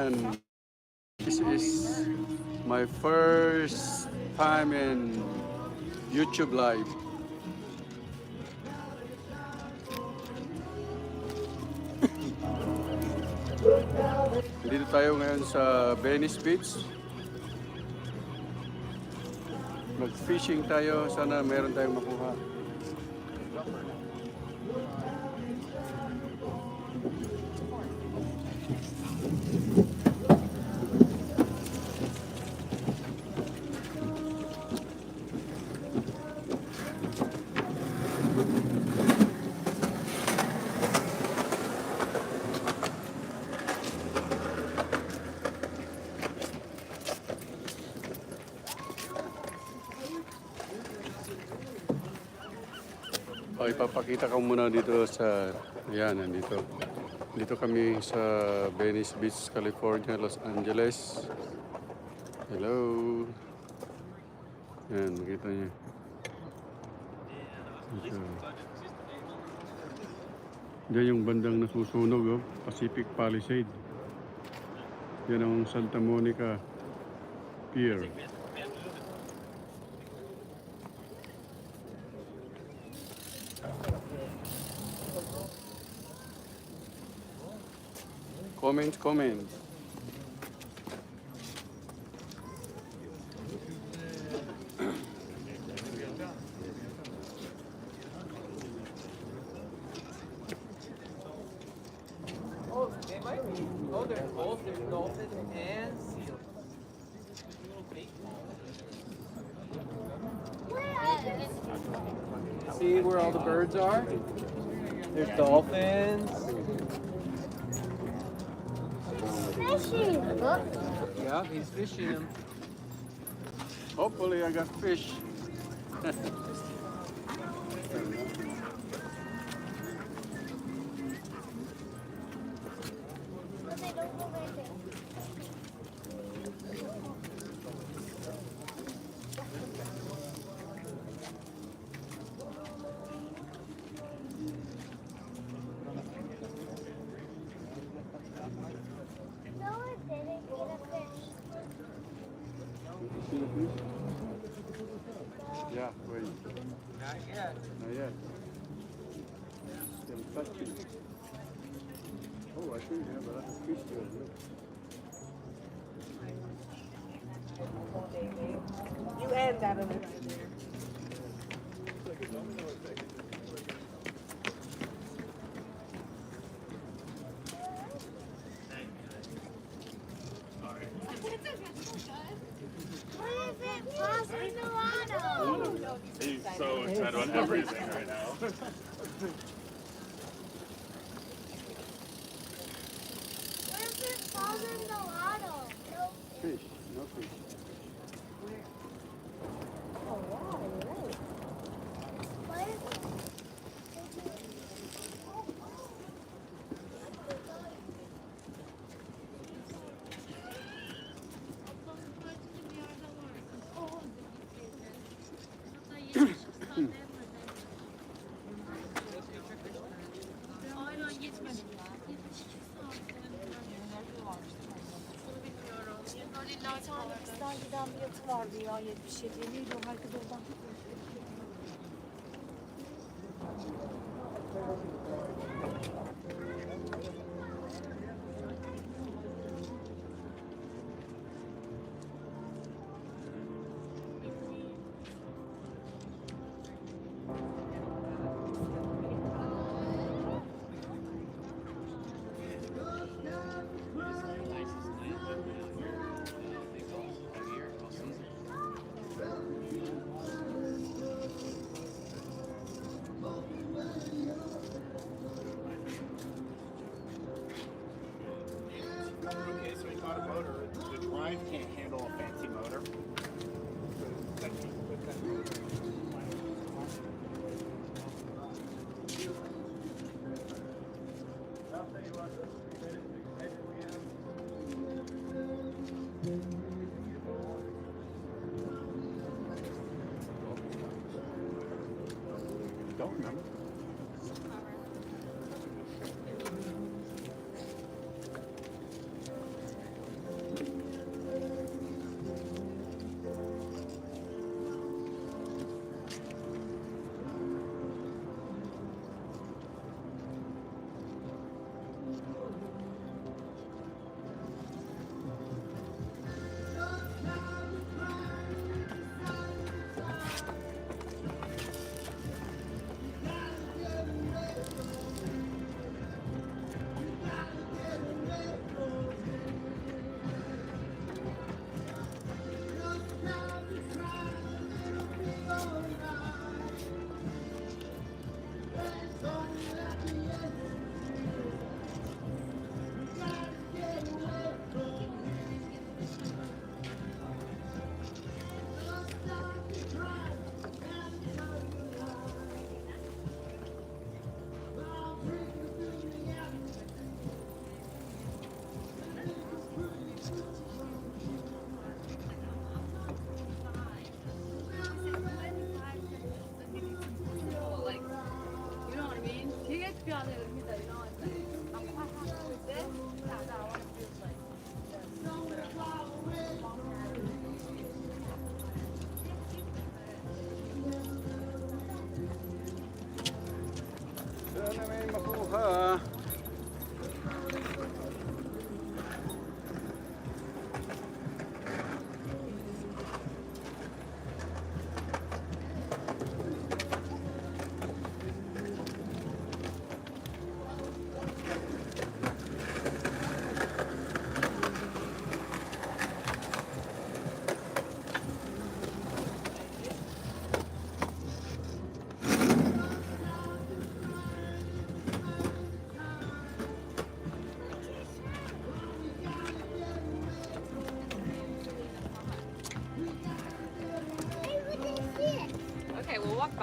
Ayan. This is my first time in YouTube Live. Dito tayo ngayon sa Venice Beach. Mag-fishing tayo. Sana meron tayong makuha. O, ipapakita ko muna dito sa... Ayan, nandito. Dito kami sa Venice Beach, California, Los Angeles. Hello. Ayan, makita niyo. Ito. Diyan yung bandang nasusunog, oh. Pacific Palisade. Yan ang Santa Monica Pier. Comment. Oh, they might be. Oh, they're both. There's dolphins and seals. See where all the birds are? There's dolphins. Fishing. Yeah, he's fishing them. Hopefully I got fish. No, it didn't get a fish. See the fish? Yeah, wait. Not yet. Not yet. Still touching. Oh, I think you have a lot of fish there. Look. You and that over there. What is it? Crossing the lotto. He's so excited about everything right now. What if it falls in the lotto? No. Fish, no fish. What if Aynen gitmedim ya. Bir tane bizden giden bir yatı vardı ya 77. Neydi o? Herkes oradan Okay, so we bought a motor. The drive can't handle a fancy motor. Don't remember.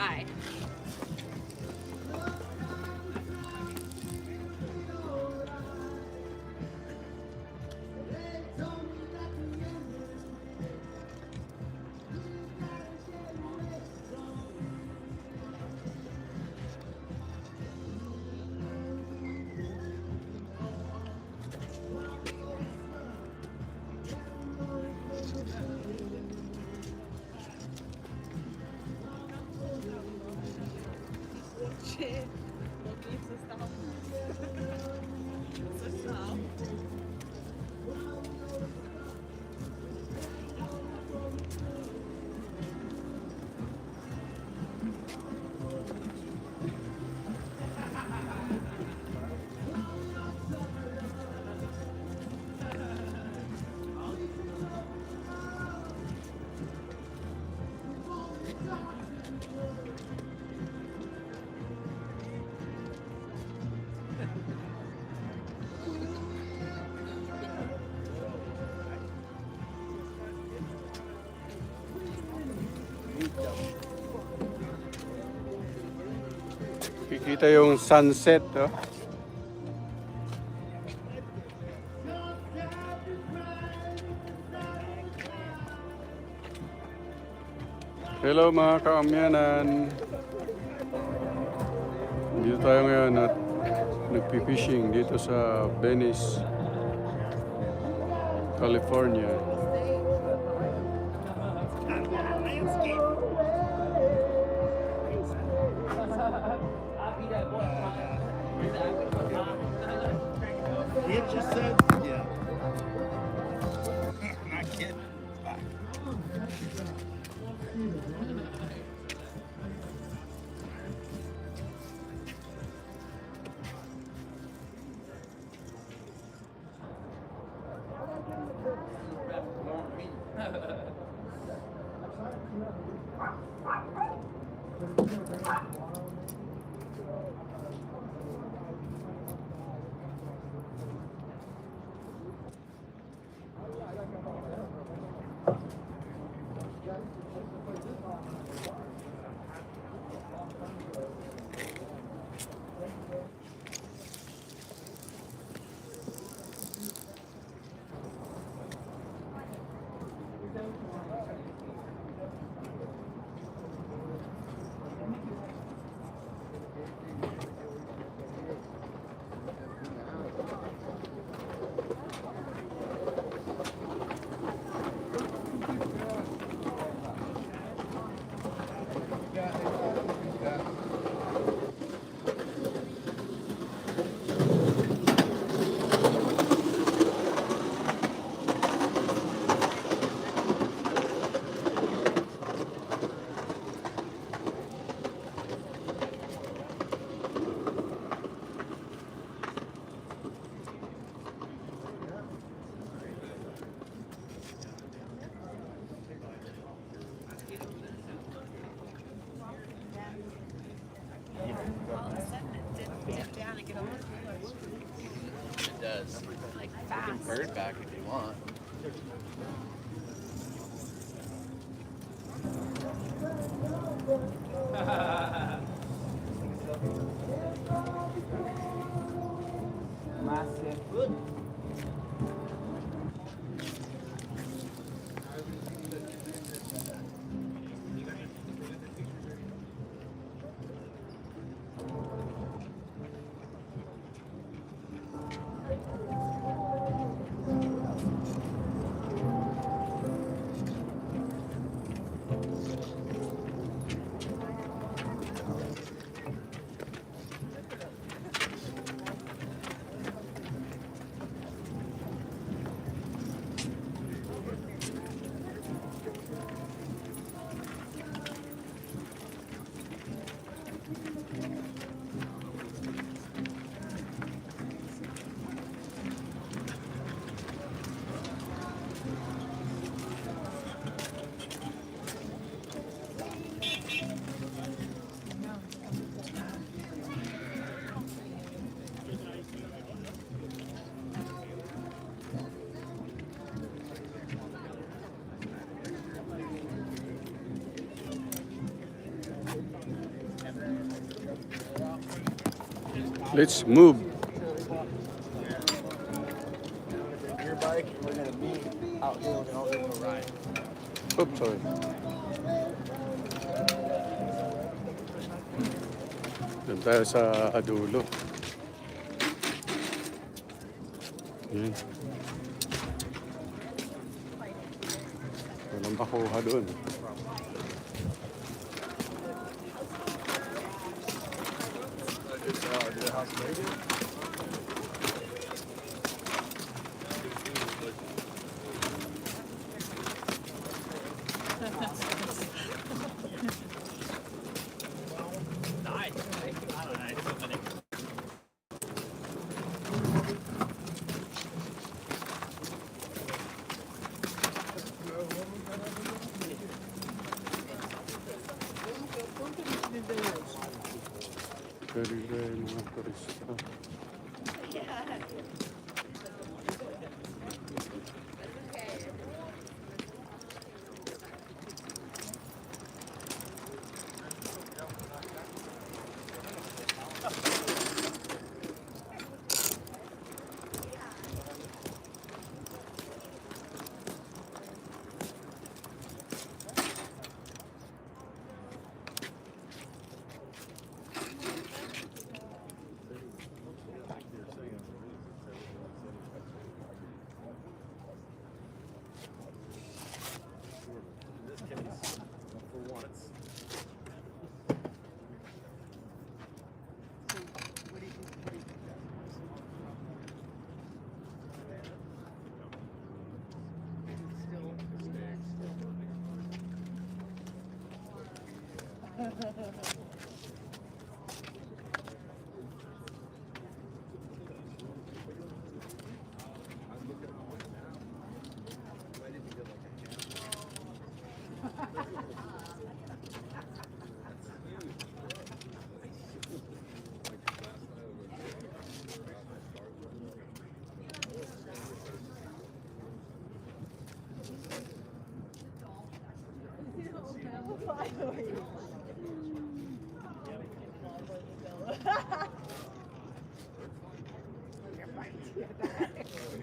Bye. Shit. Kikita yung sunset, oh. Hello mga kaamyanan. Dito tayo ngayon at nagpipishing dito sa Venice, California. It just said, yeah. Not kidding. It does. Like fast. Bird back if you want. Massive. Let's move. Your bike, we're gonna be out here. We're gonna go ride. Oops, sorry. Doon tayo sa dulo. Yan. Walang makuha doon. Karila yung mga turista.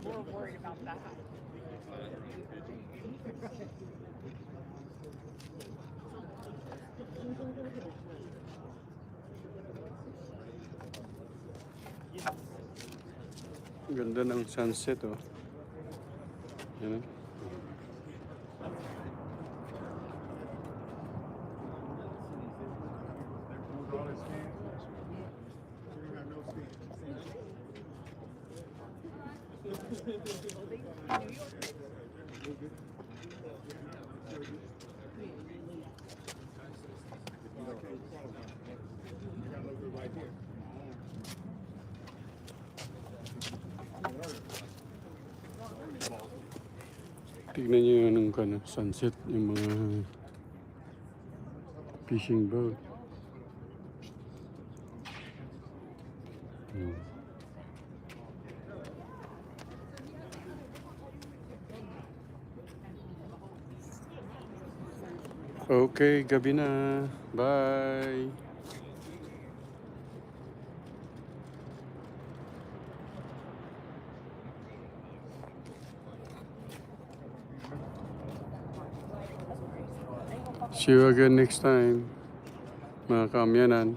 We're worried about that. Ganda ng sunset, oh. Yan, oh. Tignan nyo yung sunset, yung mga fishing boat. Okay, gabi na. Bye! See you again next time, mga kaamyanan.